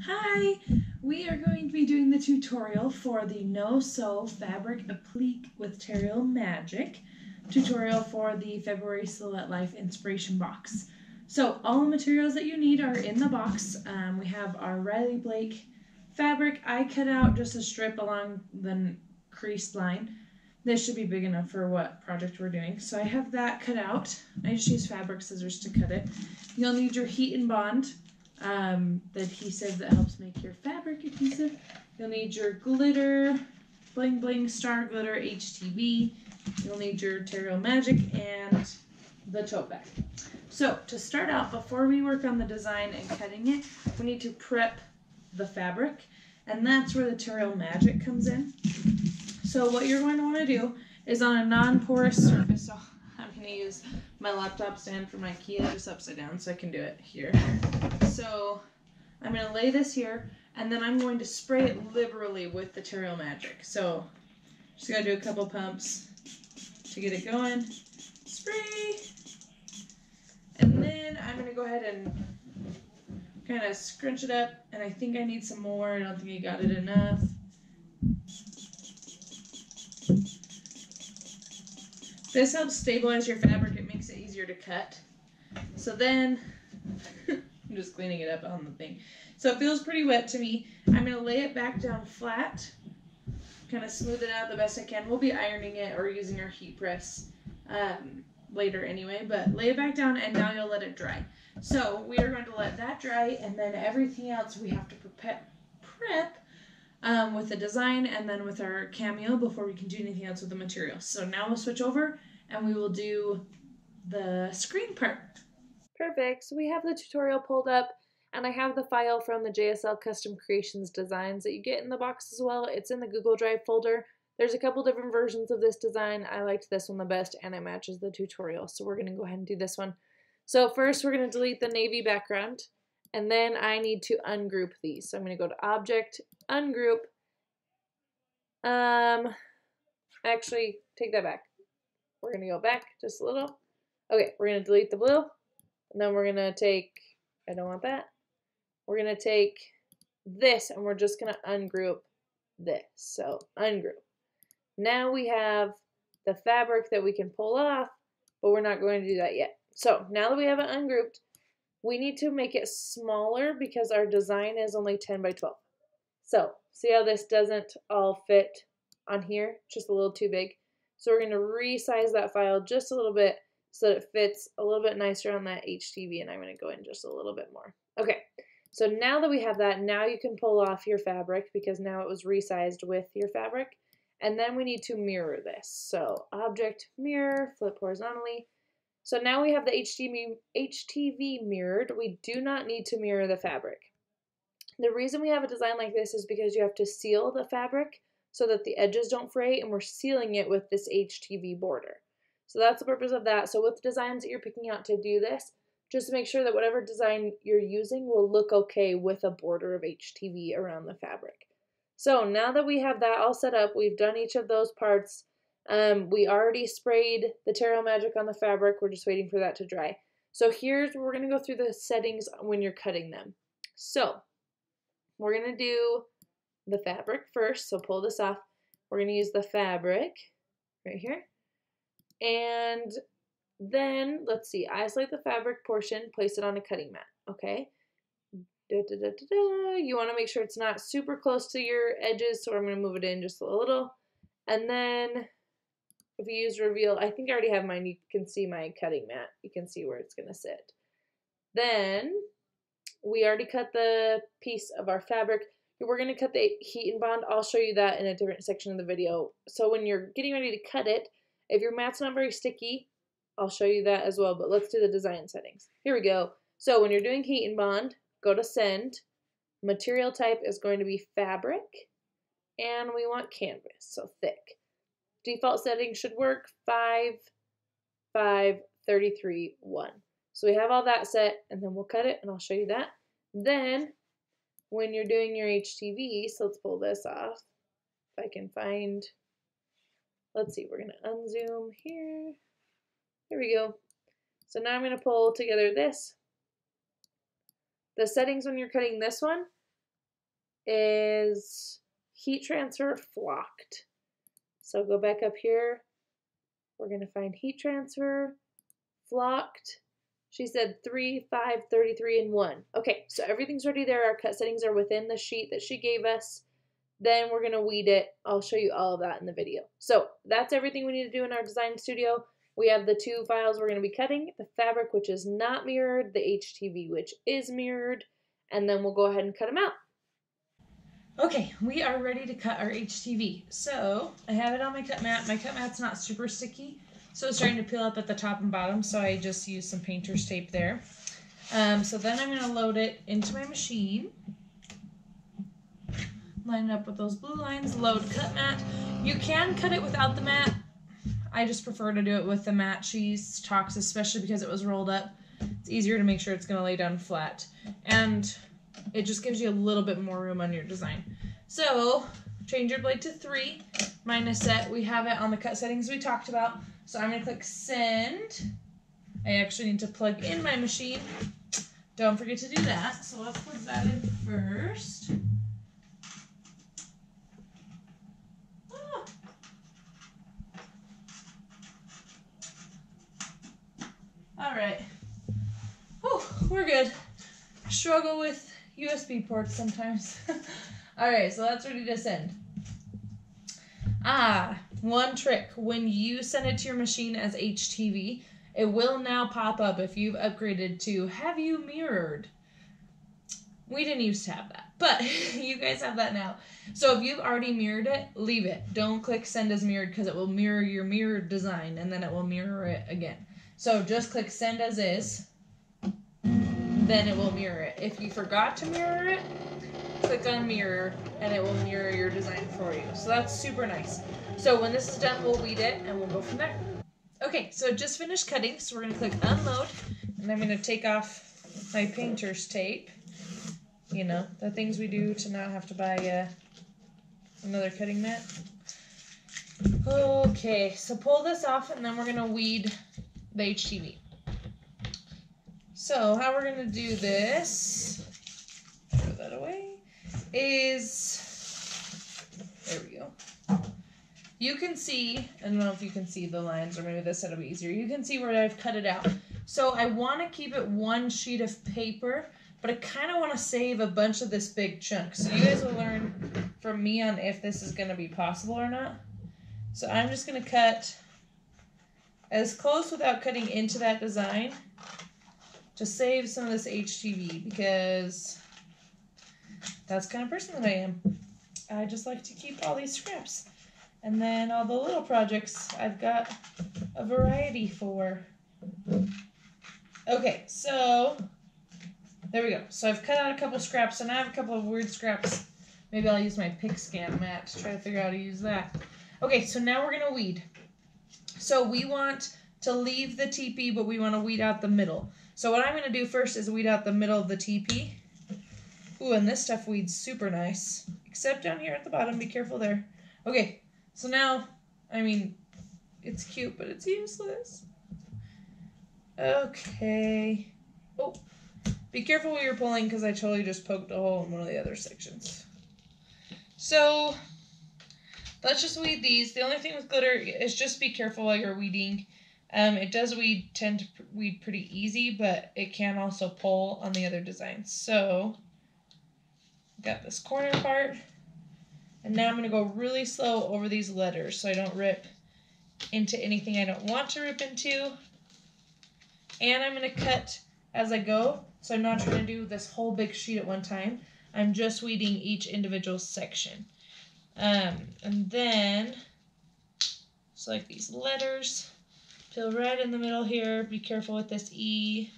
Hi! We are going to be doing the tutorial for the No-Sew Fabric Applique with Terial Magic tutorial for the February Silhouette Life Inspiration Box. So all the materials that you need are in the box. We have our Riley Blake fabric. I cut out just a strip along the creased line. This should be big enough for what project we're doing. So I have that cut out. I just use fabric scissors to cut it. You'll need your heat and bond, the adhesive that helps make your fabric adhesive. You'll need your glitter, bling bling star glitter HTV. You'll need your Terial Magic and the tote bag. So to start out, before we work on the design and cutting it, we need to prep the fabric, and that's where the Terial Magic comes in. So what you're going to want to do is on a non-porous surface, so I'm going to use my laptop stand from IKEA just upside down so I can do it here. So I'm going to lay this here, and then I'm going to spray it liberally with the Terial Magic. So just got to do a couple pumps to get it going. Spray! And then I'm going to go ahead and kind of scrunch it up, and I think I need some more. I don't think I got it enough. This helps stabilize your fabric. It makes it easier to cut. So then, I'm just cleaning it up on the thing. So it feels pretty wet to me. I'm going to lay it back down flat, kind of smooth it out the best I can. We'll be ironing it or using our heat press later anyway, but lay it back down and now you'll let it dry. So we are going to let that dry, and then everything else we have to prep with the design and then with our cameo before we can do anything else with the material. So now we'll switch over and we will do the screen part. Perfect. So we have the tutorial pulled up, and I have the file from the JSL Custom Creations designs that you get in the box as well. It's in the Google Drive folder. There's a couple different versions of this design. I liked this one the best, and it matches the tutorial. So we're going to go ahead and do this one. So first we're going to delete the navy background, and then I need to ungroup these. So I'm going to go to Object, Ungroup. Actually, take that back. We're going to go back just a little. Okay, we're going to delete the blue. And then we're going to take, I don't want that. We're going to take this and we're just going to ungroup this. So ungroup. Now we have the fabric that we can pull off, but we're not going to do that yet. So now that we have it ungrouped, we need to make it smaller because our design is only 10 by 12. So see how this doesn't all fit on here? Just a little too big. So we're going to resize that file just a little bit so that it fits a little bit nicer on that HTV, and I'm going to go in just a little bit more. Okay, so now that we have that, now you can pull off your fabric because now it was resized with your fabric. And then we need to mirror this. So Object, Mirror, flip horizontally. So now we have the HTV mirrored. We do not need to mirror the fabric. The reason we have a design like this is because you have to seal the fabric so that the edges don't fray, and we're sealing it with this HTV border. So that's the purpose of that. So with designs that you're picking out to do this, just make sure that whatever design you're using will look okay with a border of HTV around the fabric. So now that we have that all set up, we've done each of those parts. We already sprayed the Terial Magic on the fabric. We're just waiting for that to dry. So here's where we're going to go through the settings when you're cutting them. So we're going to do the fabric first. So pull this off. We're going to use the fabric right here. And then, let's see, isolate the fabric portion, place it on a cutting mat, okay? You want to make sure it's not super close to your edges, so I'm going to move it in just a little. And then, if you use Reveal, I think I already have mine, you can see my cutting mat. You can see where it's going to sit. Then, we already cut the piece of our fabric. We're going to cut the heat and bond. I'll show you that in a different section of the video. So when you're getting ready to cut it, if your mat's not very sticky, I'll show you that as well, but let's do the design settings. Here we go. So when you're doing heat and bond, go to Send. Material type is going to be fabric, and we want canvas, so thick. Default settings should work 5, 5, 33, 1. So we have all that set, and then we'll cut it, and I'll show you that. Then, when you're doing your HTV, so let's pull this off. If I can find, let's see, we're going to unzoom here. Here we go. So now I'm going to pull together this. The settings when you're cutting this one, is heat transfer flocked. So go back up here. We're going to find heat transfer flocked. She said 3, 5, 33, and 1. Okay, so everything's ready there. Our cut settings are within the sheet that she gave us. Then we're going to weed it. I'll show you all of that in the video. So that's everything we need to do in our design studio. We have the 2 files we're going to be cutting, the fabric, which is not mirrored, the HTV, which is mirrored, and then we'll go ahead and cut them out. Okay, we are ready to cut our HTV. So I have it on my cut mat. My cut mat's not super sticky, so it's starting to peel up at the top and bottom, so I just use some painter's tape there. So then I'm going to load it into my machine. Line it up with those blue lines, load cut mat. You can cut it without the mat. I just prefer to do it with the mat. She talks, especially because it was rolled up. It's easier to make sure it's going to lay down flat. And it just gives you a little bit more room on your design. So change your blade to 3. Mine is set. We have it on the cut settings we talked about. So I'm going to click send. I actually need to plug in my machine. Don't forget to do that. So let's plug that in first. All right. Oh, we're good. I struggle with USB ports sometimes. All right, so that's ready to send. One trick. When you send it to your machine as HTV, it will now pop up if you've upgraded to have you mirrored. We didn't used to have that, but you guys have that now. So if you've already mirrored it, leave it. Don't click send as mirrored because it will mirror your mirrored design and then it will mirror it again. So just click send as is, then it will mirror it. If you forgot to mirror it, click on mirror and it will mirror your design for you. So that's super nice. So when this is done, we'll weed it and we'll go from there. Okay, so it just finished cutting, so we're going to click unload, and I'm going to take off my painter's tape. You know, the things we do to not have to buy another cutting mat. Okay, so pull this off, and then we're going to weed the HTV. So how we're going to do this, throw that away, is, there we go. You can see, I don't know if you can see the lines, or maybe this side will be easier. You can see where I've cut it out. So I want to keep it one sheet of paper, but I kind of want to save a bunch of this big chunk. So you guys will learn from me on if this is going to be possible or not. So I'm just going to cut as close without cutting into that design to save some of this HTV, because that's the kind of person that I am. I just like to keep all these scraps. And then all the little projects I've got a variety for. Okay, so there we go. So I've cut out a couple scraps, and I have a couple of weird scraps. Maybe I'll use my pick scan mat to try to figure out how to use that. Okay, so now we're going to weed. So we want to leave the TP, but we want to weed out the middle. So what I'm going to do first is weed out the middle of the TP. Ooh, and this stuff weeds super nice. Except down here at the bottom, be careful there. Okay. So now, I mean, it's cute, but it's useless. Okay. Oh, be careful when you're pulling, because I totally just poked a hole in one of the other sections. So, let's just weed these. The only thing with glitter is just be careful while you're weeding. It does tend to weed pretty easy, but it can also pull on the other designs. So, got this corner part. And now I'm going to go really slow over these letters so I don't rip into anything I don't want to rip into. And I'm going to cut as I go, so I'm not trying to do this whole big sheet at one time. I'm just weeding each individual section. And then, select these letters, peel right in the middle here, be careful with this E.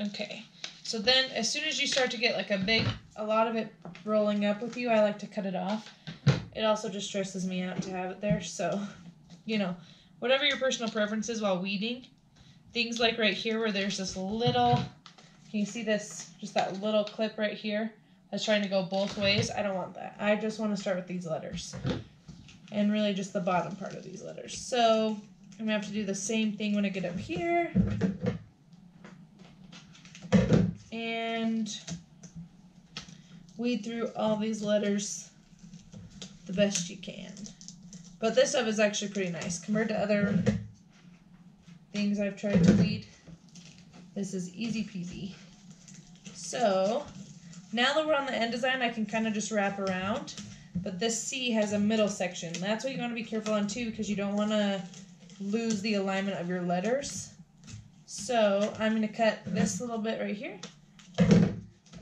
Okay. So then, as soon as you start to get like a lot of it rolling up with you, I like to cut it off. It also just stresses me out to have it there. So, you know, whatever your personal preference is while weeding, things like right here where there's this little, can you see this, just that little clip right here that's trying to go both ways? I don't want that. I just want to start with these letters. And really just the bottom part of these letters. So, I'm going to have to do the same thing when I get up here. And weed through all these letters the best you can. But this stuff is actually pretty nice compared to other things I've tried to weed. This is easy peasy. So now that we're on the end design, I can kind of just wrap around. But this C has a middle section. That's what you want to be careful on too, because you don't want to lose the alignment of your letters. So I'm going to cut this little bit right here.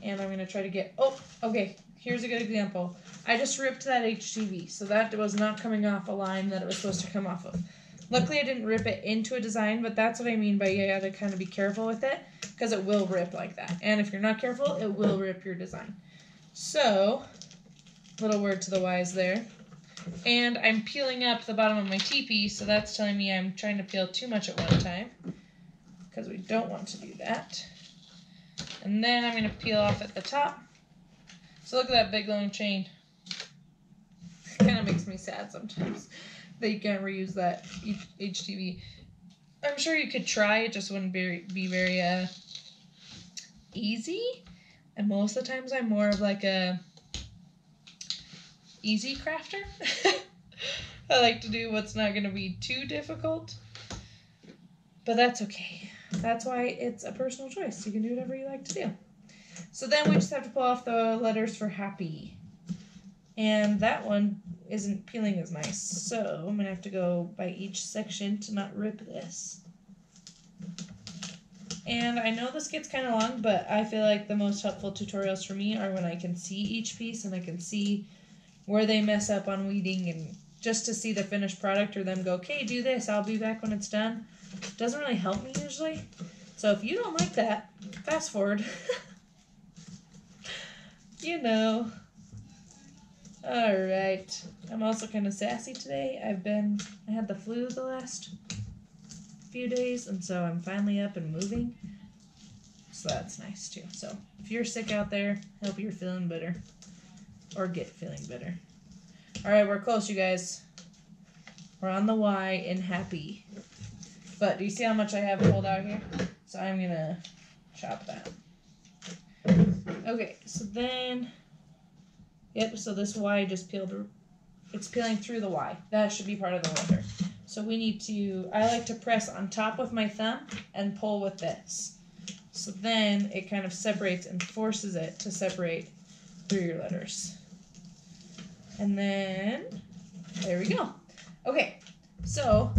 And I'm going to try to get, oh, okay, here's a good example. I just ripped that HTV, so that was not coming off a line that it was supposed to come off of. Luckily, I didn't rip it into a design, but that's what I mean by you got to kind of be careful with it, because it will rip like that. And if you're not careful, it will rip your design. So, little word to the wise there. And I'm peeling up the bottom of my teepee, so that's telling me I'm trying to peel too much at one time, because we don't want to do that. And then I'm going to peel off at the top. So look at that big long chain. It kind of makes me sad sometimes that you can't reuse that HTV. I'm sure you could try, it just wouldn't be very easy. And most of the times I'm more of like a easy crafter. I like to do what's not going to be too difficult. But that's okay. That's why it's a personal choice. You can do whatever you like to do. So then we just have to pull off the letters for happy. And that one isn't peeling as nice. So I'm going to have to go by each section to not rip this. And I know this gets kind of long, but I feel like the most helpful tutorials for me are when I can see each piece and I can see where they mess up on weeding, and just to see the finished product or them go, okay, do this, I'll be back when it's done. Doesn't really help me usually. So if you don't like that, fast forward. You know. Alright. I'm also kind of sassy today. I had the flu the last few days, and so I'm finally up and moving. So that's nice too. So if you're sick out there, hope you're feeling better. Or get feeling better. Alright, we're close, you guys. We're on the Y in happy. But do you see how much I have pulled out here? So I'm going to chop that. Okay, so then, yep, so this Y just peeled, it's peeling through the Y. That should be part of the letter. So we need to, I like to press on top with my thumb and pull with this. So then it kind of separates and forces it to separate through your letters. And then, there we go. Okay, so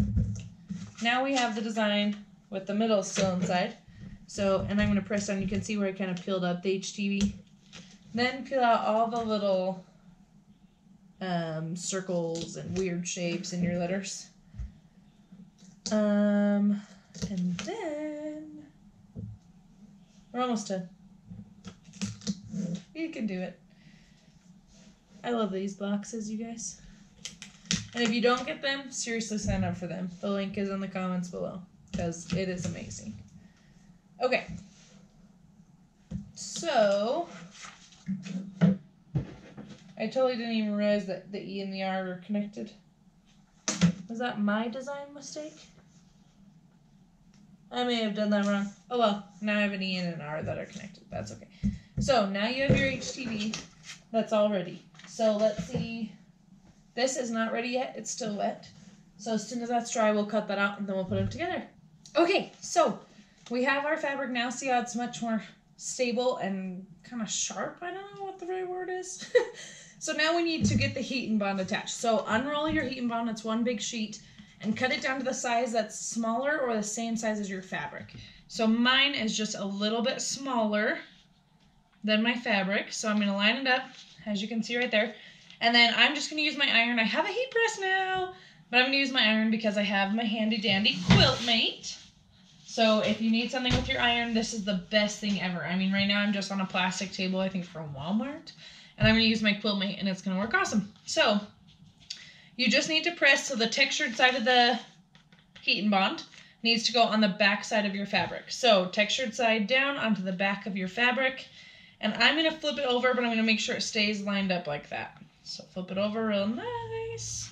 now we have the design with the middle still inside. So, and I'm going to press down. You can see where I kind of peeled up the HTV. Then peel out all the little circles and weird shapes in your letters. And then we're almost done. You can do it. I love these boxes, you guys. And if you don't get them, seriously sign up for them. The link is in the comments below, because it is amazing. Okay. So, I totally didn't even realize that the E and the R are connected. Was that my design mistake? I may have done that wrong. Oh well, now I have an E and an R that are connected. That's okay. So, now you have your HTV. That's all ready. So, let's see. This is not ready yet. It's still wet. So, as soon as that's dry, we'll cut that out and then we'll put them together. Okay, so we have our fabric now. See how it's much more stable and kind of sharp? I don't know what the right word is. So now we need to get the heat and bond attached. So unroll your heat and bond. It's one big sheet. And cut it down to the size that's smaller or the same size as your fabric. So mine is just a little bit smaller than my fabric. So I'm going to line it up, as you can see right there. And then I'm just going to use my iron. I have a heat press now, but I'm going to use my iron because I have my handy dandy quilt mate. So if you need something with your iron, this is the best thing ever. I mean, right now I'm just on a plastic table, I think from Walmart. And I'm going to use my quilt mate and it's going to work awesome. So you just need to press so the textured side of the heat and bond needs to go on the back side of your fabric. So textured side down onto the back of your fabric. And I'm going to flip it over, but I'm going to make sure it stays lined up like that. So flip it over real nice.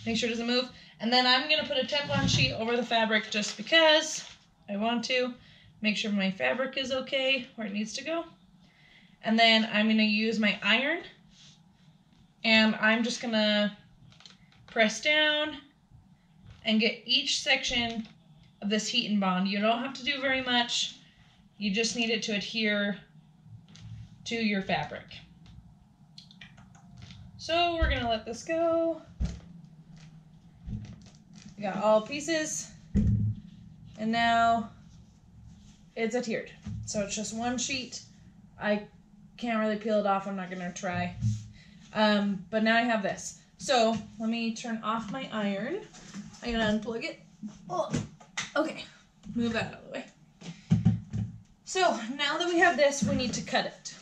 Make sure it doesn't move. And then I'm going to put a Teflon sheet over the fabric just because I want to. Make sure my fabric is okay where it needs to go. And then I'm going to use my iron, and I'm just going to press down and get each section of this heat and bond. You don't have to do very much. You just need it to adhere to your fabric. So we're going to let this go. We got all pieces, and now it's adhered. So it's just one sheet. I can't really peel it off. I'm not going to try. But now I have this. So let me turn off my iron. I'm going to unplug it. Oh, okay. Move that out of the way. So now that we have this, we need to cut it.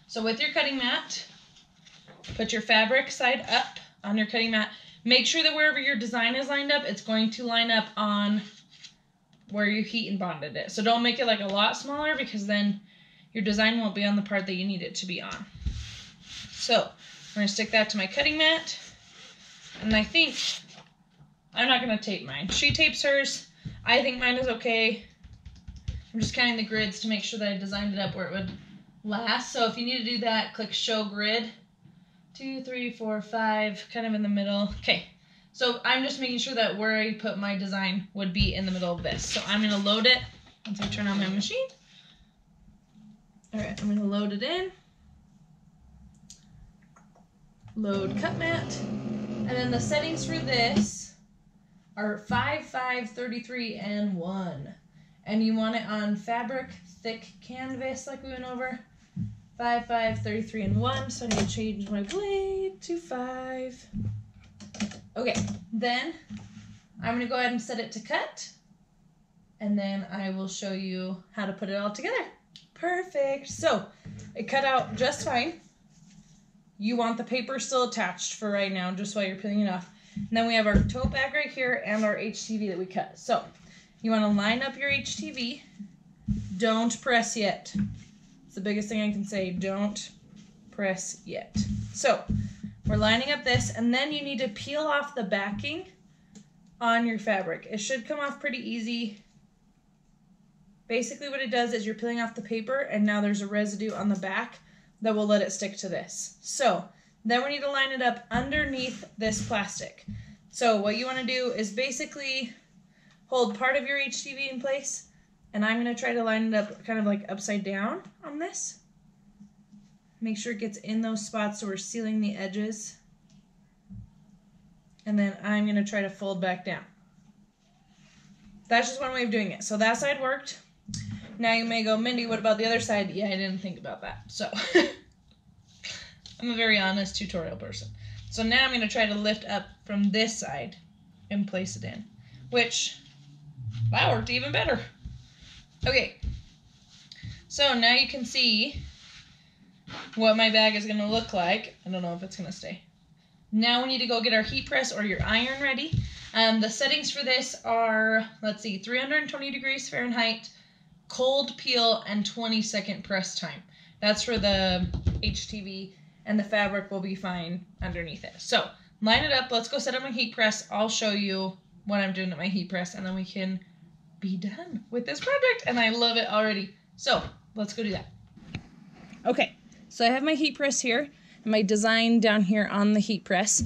So with your cutting mat, put your fabric side up on your cutting mat. Make sure that wherever your design is lined up, it's going to line up on where you heat and bonded it. So don't make it like a lot smaller, because then your design won't be on the part that you need it to be on. So I'm going to stick that to my cutting mat. And I think I'm not going to tape mine. She tapes hers. I think mine is okay. I'm just counting the grids to make sure that I designed it up where it would last. So if you need to do that, click Show Grid. 2, 3, 4, 5, kind of in the middle. Okay, so I'm just making sure that where I put my design would be in the middle of this. So I'm going to load it once I turn on my machine. All right, I'm going to load it in. Load cut mat. And then the settings for this are 5, 5, 33, and 1. And you want it on fabric, thick canvas like we went over. 5, 5, 33, and 1. So I need to change my blade to 5. Okay, then I'm going to go ahead and set it to cut. And then I will show you how to put it all together. Perfect. So it cut out just fine. You want the paper still attached for right now, just while you're peeling it off. And then we have our tote bag right here and our HTV that we cut. So you want to line up your HTV. Don't press yet. It's the biggest thing I can say. Don't press yet. So we're lining up this, and then you need to peel off the backing on your fabric. It should come off pretty easy. Basically what it does is you're peeling off the paper, and now there's a residue on the back that will let it stick to this. So then we need to line it up underneath this plastic. So what you want to do is basically hold part of your HTV in place, and I'm going to try to line it up kind of like upside down on this. Make sure it gets in those spots so we're sealing the edges. And then I'm going to try to fold back down. That's just one way of doing it. So that side worked. Now you may go, Mindy, what about the other side? Yeah, I didn't think about that. So I'm a very honest tutorial person. So now I'm going to try to lift up from this side and place it in, which that worked even better. Okay, so now you can see what my bag is going to look like. I don't know if it's going to stay. Now we need to go get our heat press or your iron ready. The settings for this are, let's see, 320 degrees Fahrenheit, cold peel, and 20-second press time. That's for the HTV, and the fabric will be fine underneath it. So line it up. Let's go set up my heat press. I'll show you what I'm doing at my heat press, and then we can be done with this project. And I love it already. So let's go do that. Okay, so I have my heat press here, and my design down here on the heat press.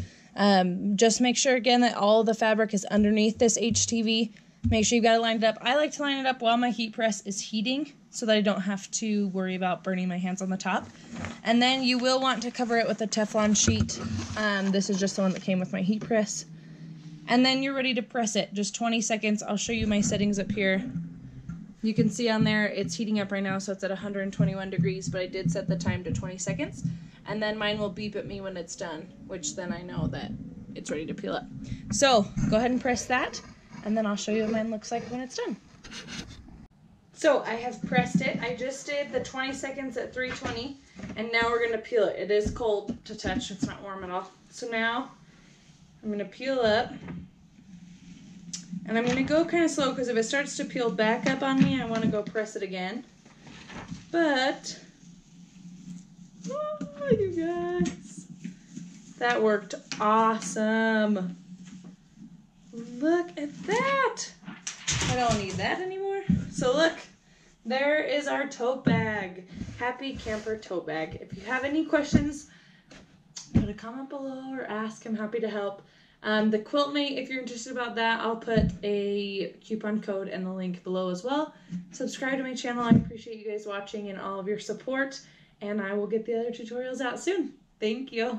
Just make sure again that all the fabric is underneath this HTV. Make sure you've got it lined up. I like to line it up while my heat press is heating so that I don't have to worry about burning my hands on the top. And then you will want to cover it with a Teflon sheet. This is just the one that came with my heat press. And then you're ready to press it. Just 20 seconds. I'll show you my settings up here. You can see on there it's heating up right now, so it's at 121 degrees, but I did set the time to 20 seconds. And then mine will beep at me when it's done, which then I know that it's ready to peel up. So go ahead and press that, and then I'll show you what mine looks like when it's done. So I have pressed it. I just did the 20 seconds at 320, and now we're going to peel it. It is cold to touch. It's not warm at all. So now I'm going to peel up, and I'm going to go kind of slow because if it starts to peel back up on me, I want to go press it again. But, oh, you guys, that worked awesome. Look at that. I don't need that anymore. So look, there is our tote bag. Happy Camper Tote Bag. If you have any questions, put a comment below or ask. I'm happy to help. The quilt mate, if you're interested about that, I'll put a coupon code and the link below as well. Subscribe to my channel. I appreciate you guys watching and all of your support, and I will get the other tutorials out soon. Thank you.